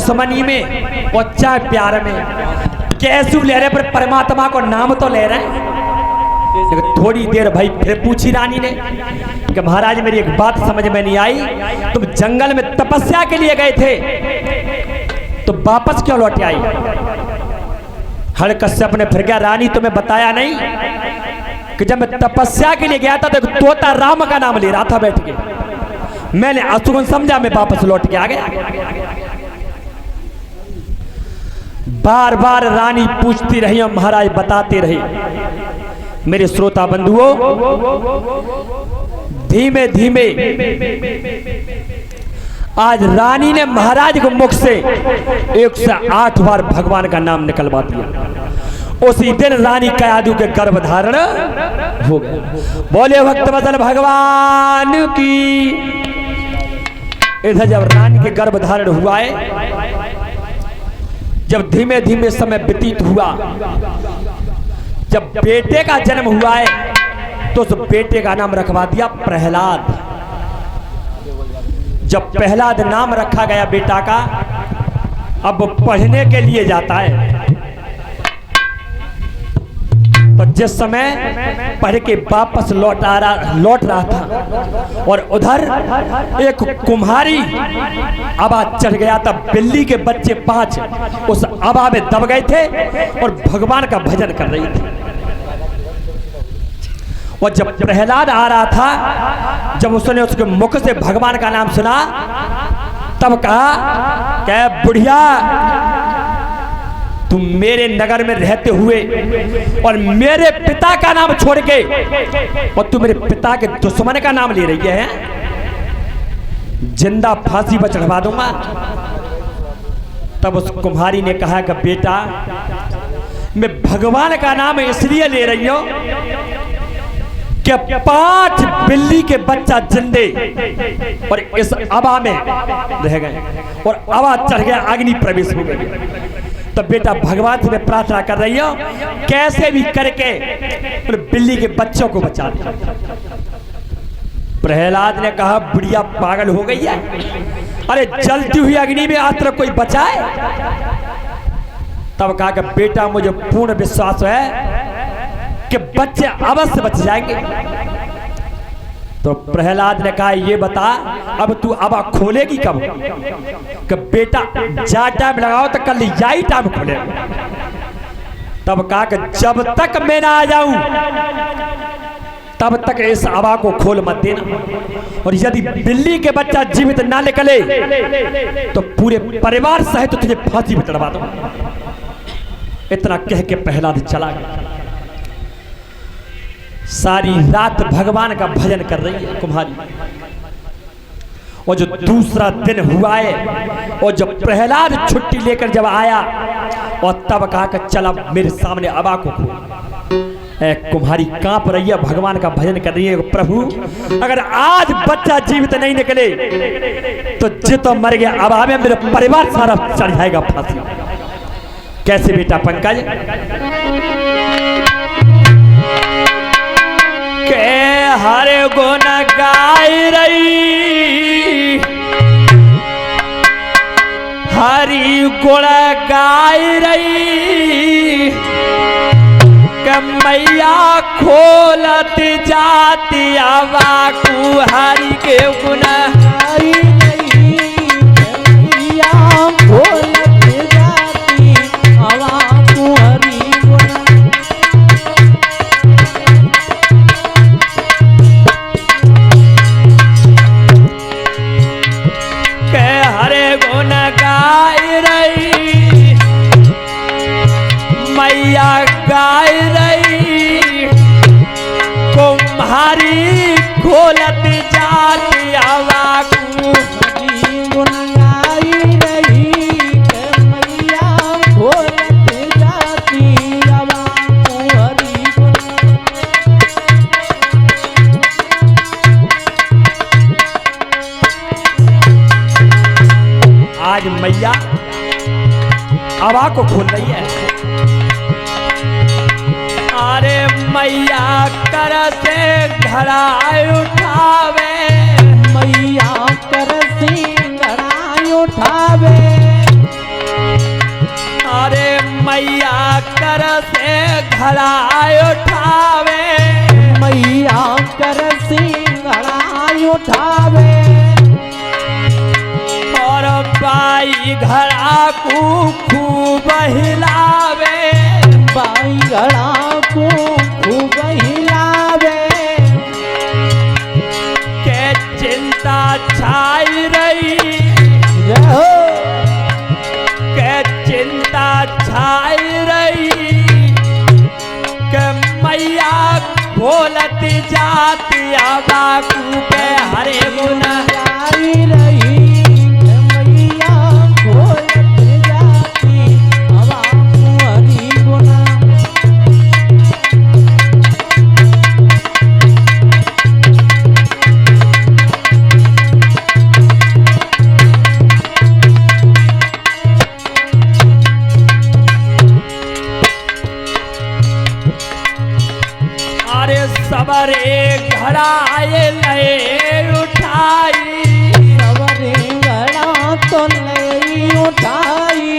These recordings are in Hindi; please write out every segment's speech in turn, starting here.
दुश्मनी में और चाहे प्यार में, कैसे ले रहे पर परमात्मा को नाम तो ले रहे हैं। थोड़ी देर भाई फिर पूछी रानी ने कि महाराज मेरी एक बात समझ में नहीं आई, तुम जंगल में तपस्या के लिए गए थे तो वापस क्यों लौट आई? हिरण्यकश्यप ने फिर क्या रानी तुम्हें बताया नहीं कि जब मैं तपस्या के लिए गया था तो तोता राम का नाम ले रहा था बैठ के, मैंने अशुभ समझा, मैं वापस लौट के आ गया। बार बार रानी पूछती रही और महाराज बताते रहे। मेरे श्रोता बंधुओं, धीमे धीमे आज रानी ने महाराज के मुख से 108 बार भगवान का नाम निकलवा दिया। उसी दिन रानी कयादू के गर्भ धारण हो गया। बोले भक्तवत्सल भगवान की। इधर जब रानी के गर्भ धारण हुआ है, जब धीमे धीमे समय व्यतीत हुआ, जब बेटे का जन्म हुआ है तो उस बेटे का नाम रखवा दिया प्रहलाद। जब प्रहलाद नाम रखा गया बेटा का, अब पढ़ने के लिए जाता है तो जिस समय पढ़ के वापस लौट रहा था और उधर एक कुम्हारी अबा चढ़ गया था। बिल्ली के बच्चे 5 उस अबा में दब गए थे और भगवान का भजन कर रही थी। और जब प्रहलाद आ रहा था, जब उसने उसके मुख से भगवान का नाम सुना, तब कहा क्या बुढ़िया, तुम मेरे नगर में रहते हुए और मेरे पिता का नाम छोड़ के और तुम मेरे पिता के दुश्मन का नाम ले रही है, जिंदा फांसी पर चढ़वा दूंगा। तब उस कुम्हारी ने कहा कि बेटा, मैं भगवान का नाम इसलिए ले रही हूं कि 5 बिल्ली के बच्चा जिंदे और इस अबा में रह गए और अबा चढ़ गया, अग्नि प्रवेश हो गई। तो बेटा भगवान से मैं प्रार्थना कर रही हूं, कैसे भी करके बिल्ली के बच्चों को बचा दे। प्रहलाद ने कहा बुढ़िया पागल हो गई है, अरे जलती हुई अग्नि में आज तक कोई बचाए? तब कहा कि बेटा मुझे पूर्ण विश्वास है कि बच्चे अवश्य बच जाएंगे। तो प्रहलाद ने कहा ये बता, अब तू अबा खोलेगी कब? कि बेटा जा टाइम लगाओ तो कल यही टाइम खोलेगा। तब कहा कि जब तक मैं ना आ जाऊं तब तक इस अबा को खोल मत देना, और यदि बिल्ली के बच्चा जीवित ना निकले तो पूरे परिवार सहित तुझे फांसी पर चढ़वा दूंगा। इतना कह के प्रहलाद चला गया। सारी रात भगवान का भजन कर रही है कुम्हारी। और जो दूसरा दिन हुआ है और जब प्रहलाद छुट्टी लेकर जब आया और तब कहा कि चला मेरे सामने अबा को कुम्हारी कांप रही है, भगवान का भजन कर रही है। प्रभु अगर आज बच्चा जीवित नहीं निकले तो जितो मर गया, अबा में मेरा परिवार सारा चढ़ जाएगा फांसी। कैसे बेटा पंकज? के हरे गुण गाय रही, हरि गुण गाय रही, के मैया खोलत जाती अबा को हरि के गुण हरि रही, मैया खोलत जाती अबा को हरि गुण। मैया गाय रही, कुम्हारी खोलत जाती अबा को गुण गाय रही, मैया खोलत जाती अबा को हरि गुण। आज मैया अबा को खोल रही है। अरे मैया कर से घड़ा उठावे, मैया कर से घड़ा उठावे, घड़ा उठावे, मैया कर सिंघड़ा उठावे, और बाई घड़ा को खूब हिलावे, बाई घड़ा को खूब हिलावे, के चिंता छाई रही, जय हो के चिंता छाई रही, के मैया खोलत जाती बाकू के हरे गुना आई रही, मैया खोलत जाती हवा कुंवरी गुना। अरे सबरे घड़ा ले उठाई, सवरे घड़ा तो नहीं उठाई,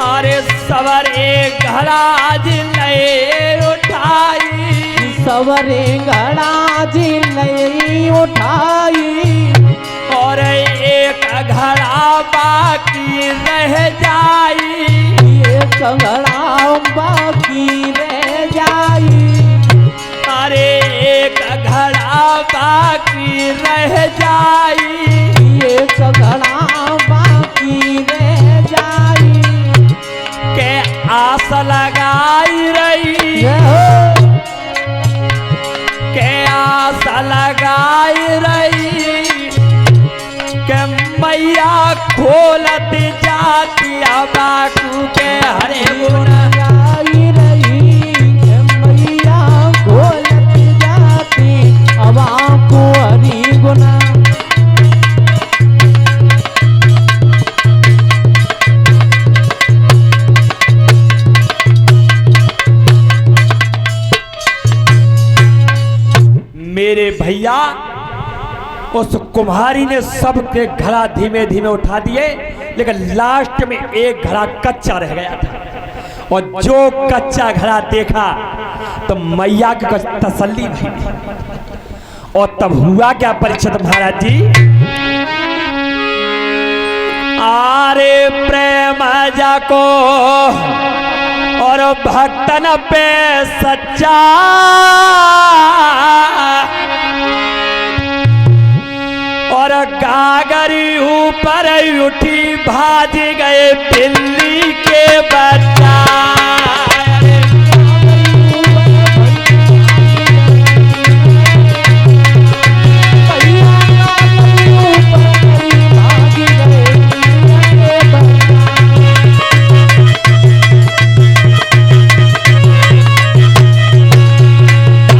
अरे सबरे घड़ा ले उठाई, सवरे घड़ा जी नहीं उठाई, और एक घड़ा बाकी रह जाई, एक घड़ा बाकी रह जाई, अरे एक घड़ा बाकी रह जाई, एक घड़ा बाकी रह जाई, के आस लगाई रही, जय हो के आस लगाई रही, के मैया खोलत जाती बाकू के हरे गुना। आई रही, मैया खोलत जाती हवा कुंवरी गुना। मेरे भैया उस कुम्हारी ने सबके घड़ा धीमे धीमे उठा दिए, लेकिन लास्ट में एक घड़ा कच्चा रह गया था, और जो कच्चा घड़ा देखा तो मैया की कुछ तसल्ली भई। और तब हुआ क्या परीक्षित महाराज जी? आरे प्रेम जाको और भक्तन पे सच्चा, और गागरी ऊपर उठी भाज गए बिल्ली के बच्चा।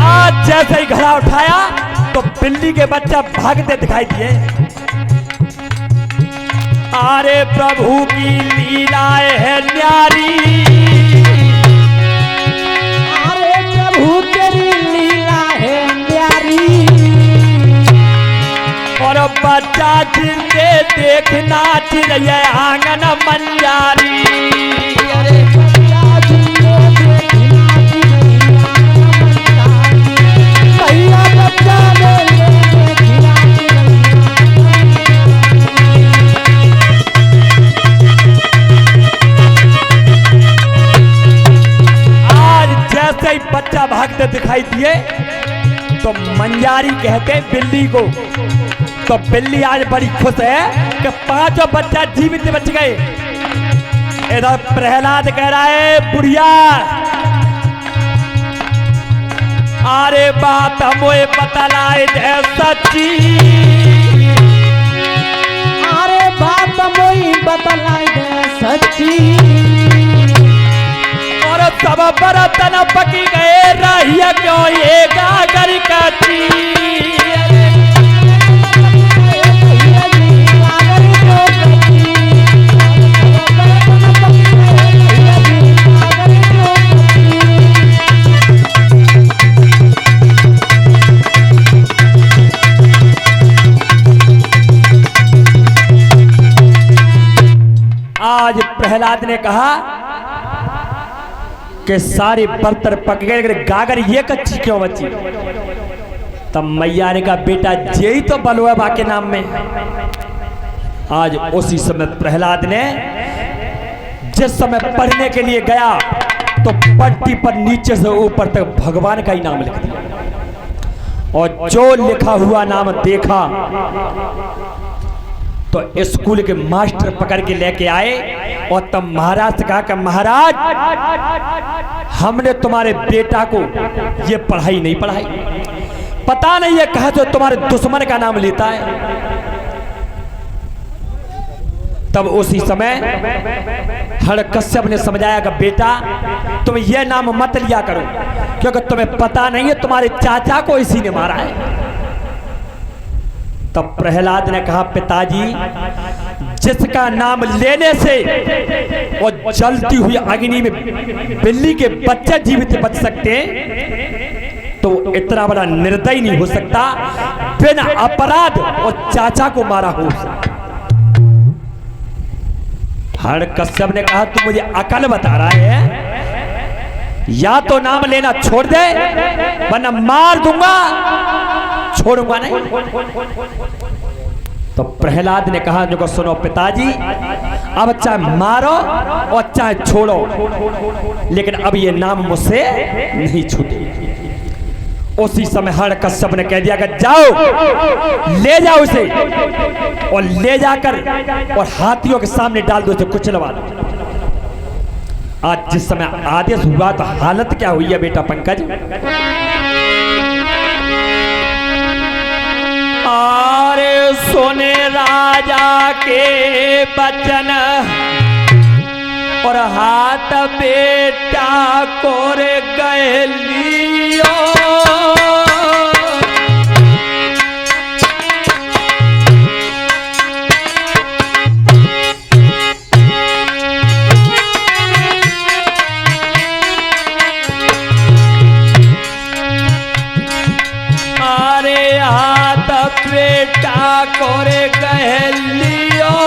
आज जैसे ही घड़ा उठाया तो बिल्ली के बच्चा भागते दिखाई दिए। अरे प्रभु की लीलाएं है न्यारी, अरे प्रभु तेरी लीला है न्यारी, और बच्चा जिंदे देख नाच रही है आंगन मंजारी। अरे बच्चा जिंदे देख नाच रही है आंगन मंजारी, भैया बच्चा देख नाच रही है। जैसे ही बच्चा भागते दिखाई दिए तो मंजारी कहते हैं बिल्ली को। तो बिल्ली आज बड़ी खुश है कि पांचों बच्चा जीवित बच गए। इधर प्रहलाद कह रहा है बुढ़िया, अरे बात मोए बतलाए दे सच्ची, अरे बात मोई बतलाई दे सच्ची, और सब बर्तन पकी गए रहिया क्यों ये गागर कच्ची। आज प्रहलाद ने कहा कि सारे बर्तन पक गए, गागर ये कच्ची क्यों बची? तब मैया ने कहा बेटा यही तो बल है बाके नाम में। आज उसी समय प्रहलाद ने जिस समय पढ़ने के लिए गया तो पट्टी पर नीचे से ऊपर तक भगवान का ही नाम लिख दिया, और जो लिखा हुआ नाम देखा तो स्कूल के मास्टर पकड़ के लेके आए और तब महाराज से कहा कि महाराज हमने तुम्हारे बेटा को ये पढ़ाई नहीं पढ़ाई, पता नहीं है कहा तो तुम्हारे दुश्मन का नाम लेता है। तब उसी समय हरकश्यप ने समझाया कि बेटा तुम ये नाम मत लिया करो, क्योंकि तुम्हें पता नहीं है तुम्हारे चाचा को इसी ने मारा है। तब प्रहलाद ने कहा पिताजी जिसका नाम लेने से और जलती हुई अग्नि में बिल्ली के बच्चे जीवित बच सकते हैं, तो इतना बड़ा निर्दयी नहीं हो सकता बिना अपराध और चाचा को मारा हो। हरकश्यप ने कहा तू मुझे अकल बता रहा है, या तो नाम लेना छोड़ दे वरना मार दूंगा, छोड़ूंगा नहीं। तो प्रहलाद ने कहा जो सुनो पिताजी, अब चाहे मारो और चाहे छोड़ो, लेकिन अब ये नाम मुझसे नहीं छूटे। उसी समय हरकश्यप ने कह दिया कि जाओ ले जाओ उसे, और ले जाकर और हाथियों के सामने डाल दो, उसे कुचलवा दो। आज जिस समय आदेश हुआ तो हालत क्या हुई है बेटा पंकज? अरे सोने राजा के बचन और हाथ बेटा कोर गए लियो, अरे हाथ बेटा कोर गए लियो,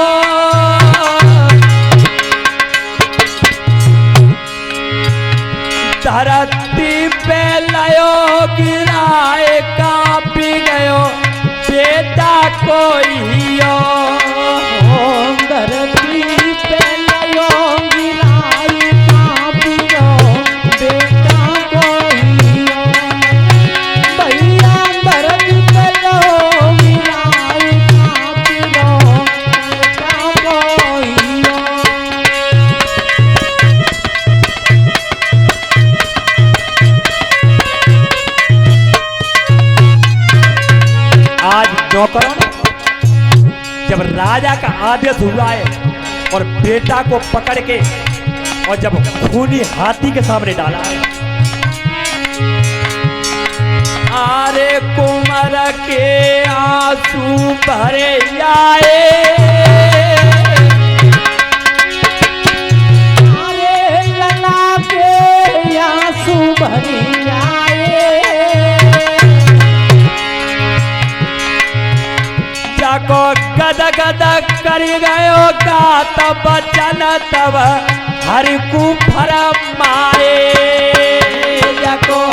धरती पे लयो गिराए कापी गयो बेटा कोइयो, धरती पे लयो गिराए कापी गयो बेटा कोइयो, भैया धरती पे लयो गिराए कापी गयो बेटा कोइयो। आज नौकरों ने जब राजा का आदेश हुआ है और बेटा को पकड़ के और जब खूनी हाथी के सामने डाला है, अरे कुंवर के आंसू भरे आए, अरे लला के आंसू भरे आए, जाको गद गद कर गयो गात बचन तब हरि को फरमाए, जाको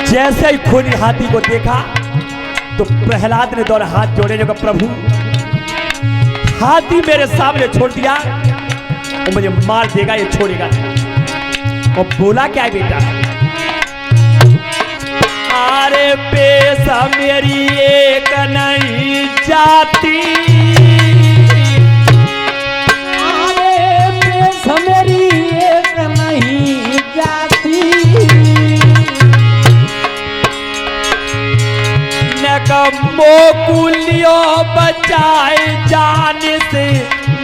जैसे ही खूनी हाथी को देखा तो प्रहलाद ने दोनों हाथ जोड़े, जो प्रभु हाथी मेरे सामने छोड़ दिया वो मुझे मार देगा, ये छोड़ेगा। और बोला क्या है बेटा? अरे पेशा मेरी एक नहीं जाती, अरे पेशा मेरी एक नहीं जाती, मोकुलियो बचाए जान से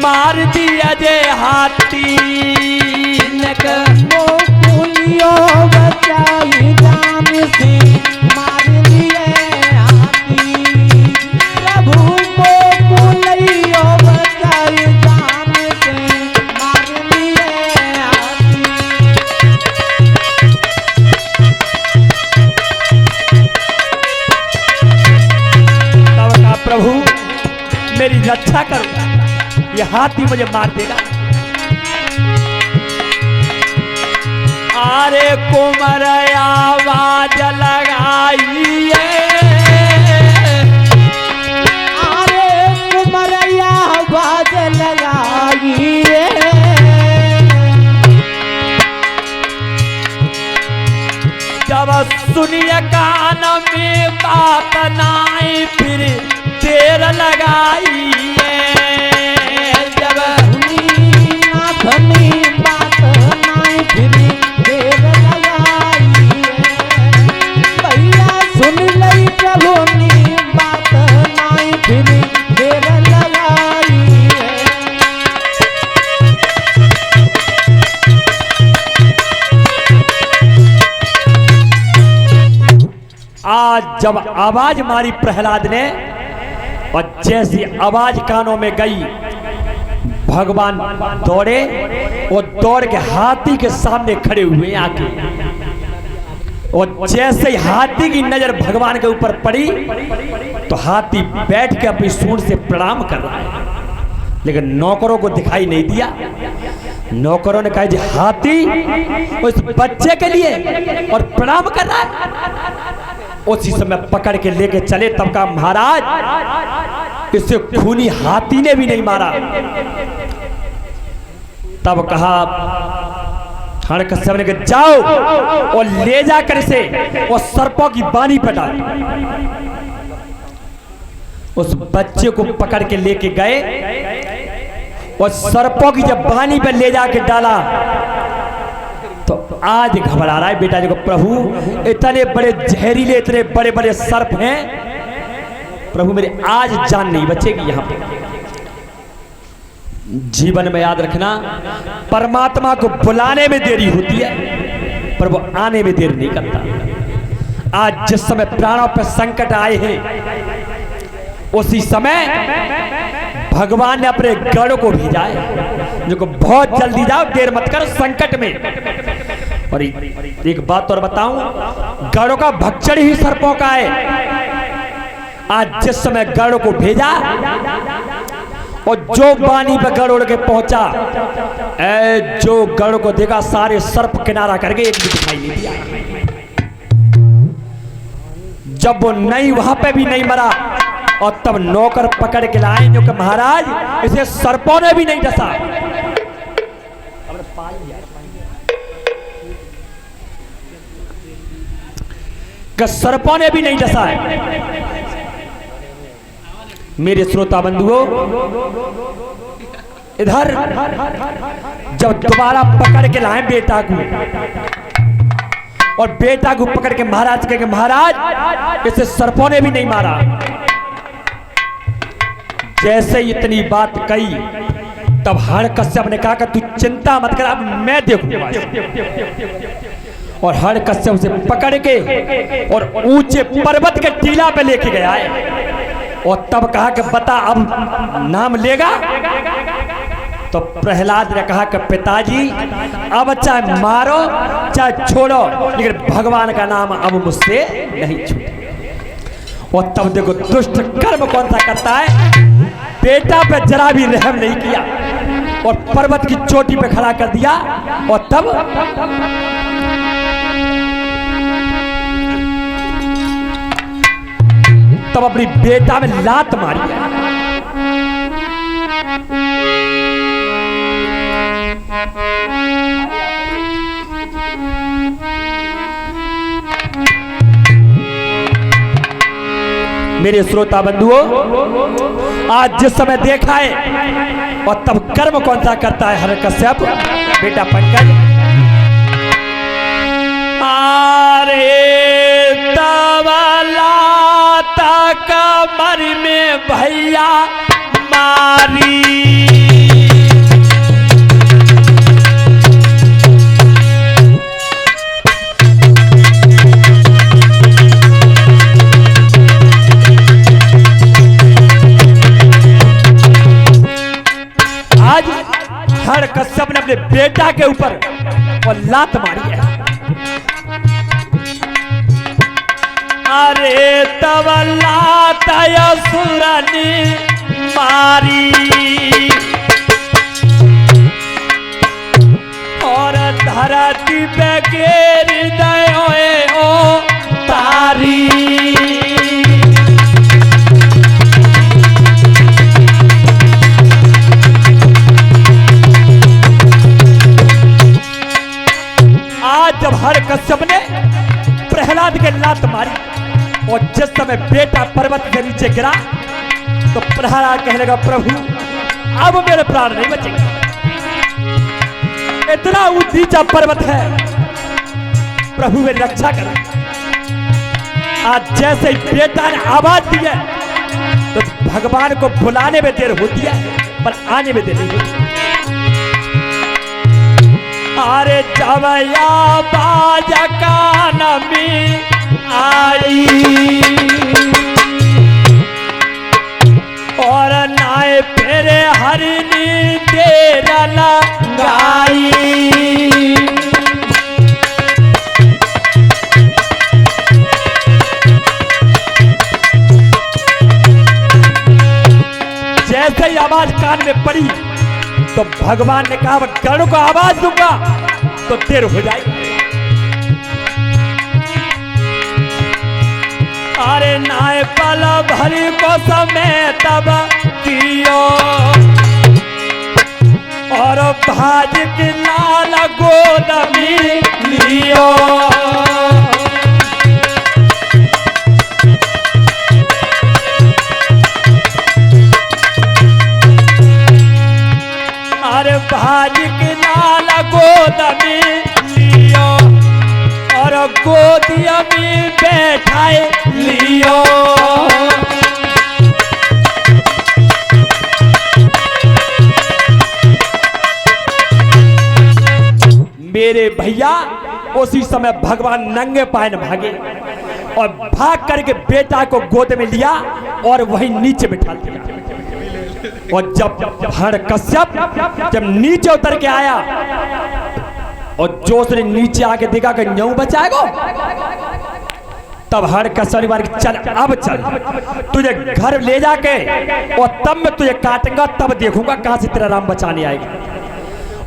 मार दिया जे हाथी, मोकुलियो बचाए जान से मार दिया हाथी मुझे मार देगा। अरे कुमर आवाज लगाइए, अरे कुमरैया आवाज लगाइए, जब सुनिए कान में बात नाई फिर देर लगाइए, जब धनी बात नाई फिर देर लगाइए, भैया सुन लई प्रभु नी बात नाई फिर देर लगाइए। आज जब आवाज मारी प्रहलाद ने और जैसी आवाज कानों में गई, भगवान दौड़े और दौड़ के हाथी के सामने खड़े हुए आके, और जैसे ही हाथी की नजर भगवान के ऊपर पड़ी तो हाथी बैठ के अपनी सूंड से प्रणाम कर रहा है, लेकिन नौकरों को दिखाई नहीं दिया। नौकरों ने कहा जी हाथी उस बच्चे के लिए और प्रणाम कर रहा है। उसी समय पकड़ के लेके चले, तब कहा महाराज इसे खूनी हाथी ने भी नहीं मारा। तब कहा हिरण्यकश्यप ने कहा जाओ और ले जाकर इसे और सर्पों की बानी पर डाल। उस बच्चे को पकड़ के लेके गए और सर्पों की जब बानी पर ले जाके डाला तो आज घबरा रहा है बेटा, देखो प्रभु इतने बड़े जहरीले इतने बड़े बड़े सर्प हैं, प्रभु मेरे आज जान नहीं बचेगी। यहां पे जीवन में याद रखना, परमात्मा को बुलाने में देरी होती है, प्रभु आने में देर नहीं करता। आज जिस समय प्राणों पर संकट आए हैं उसी समय भगवान ने अपने गढ़ को भेजा है, जो बहुत जल्दी जाओ, देर मत कर संकट में। और एक बात और बताऊं, गढ़ों का भक्षण ही सर्पों का है। आज जिस समय गढ़ को भेजा और जो बानी पे गढ़ उड़ के पहुंचा, जो गढ़ को देखा सारे सर्प किनारा करके एक भी दिखाई नहीं दिया। जब वो नहीं वहां पे भी नहीं मरा और तब नौकर पकड़ के लाए जो कि महाराज इसे सर्पों ने भी नहीं डसा। कि सर्पों ने भी नहीं डसा है। मेरे श्रोता बंधुओं, इधर जब दोबारा पकड़ के लाए बेटा को और बेटा को पकड़ के महाराज कहे महाराज इसे सर्पों ने भी नहीं मारा। जैसे इतनी बात कही तब हिरण्यकश्यप ने कहा कि तू चिंता मत कर, अब मैं देखूंगा। और हिरण्यकश्यप से पकड़ के और ऊंचे पर्वत के टीला पे लेके गया है और तब कहा कि बता अब नाम लेगा। तो प्रहलाद ने कहा कि पिताजी अब चाहे मारो चाहे छोड़ो, लेकिन भगवान का नाम अब मुझसे नहीं छूटे। और तब देखो दुष्ट कर्म कौन सा करता है, बेटा पे जरा भी रहम नहीं किया और पर्वत की चोटी पे खड़ा कर दिया। और तब अपनी बेटा में लात मारी। मेरे श्रोता बंधुओं, आज जिस समय देखा है और तब कर्म कौन सा करता है हिरण्यकश्यप बेटा पंकज। अरे तक कमर में भैया मारी, आज हिरण्यकश्यप ने अपने बेटा के ऊपर और लात मारी है। अरे तब लात असुर ने मारी, धरती पे गिर गए ओ तारी। आज जब हरकश्यप ने प्रहलाद के लात मारी और जिस समय बेटा पर्वत के नीचे गिरा तो प्रहलाद कहने लगा, प्रभु अब मेरे प्राण नहीं बचेंगे, इतना ऊंचा पर्वत है, प्रभु मेरी रक्षा कर। आज जैसे ही बेटा ने आवाज दी है तो भगवान को बुलाने में देर होती है पर आने में देर नहीं होती। अरे जवया बाज कान में आई और नाय फेरे हरिनी तेरा लगाई। जैसे ही आवाज कान में पड़ी तो भगवान ने कहा, गरुड़ को आवाज दूंगा तो देर हो जाएगी। अरे नाय पल भरी को समय तब कियो और भाज की लाल गोद में लियो। अरे भाज की लाल गोद में लियो और गोदिया में बैठाए लियो। मेरे भैया उसी समय भगवान नंगे पाए भागे और भाग करके बेटा को गोद में लिया और वहीं नीचे बिठा दिया। और जब हरकश्यप जब नीचे उतर के आया और जो उसने नीचे आके देखा कि न्यू बचाएगा, तब हरकश्यप ने चल अब चल तुझे घर ले जाके और तब मैं तुझे काटूंगा, तब देखूंगा कहां से तेरा राम बचाने आएगा।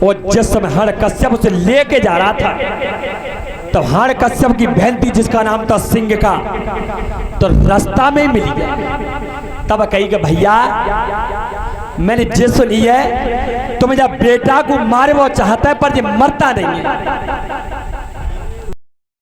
और जिस समय हरकश्यप उसे लेके जा रहा था तब हरकश्यप की बहन थी जिसका नाम था सिंह का, तो रास्ता में मिली गई। तब कही कि भैया मैंने जे सुनी है तुम्हें जब बेटा को मारे वो चाहता है पर ये मरता नहीं है।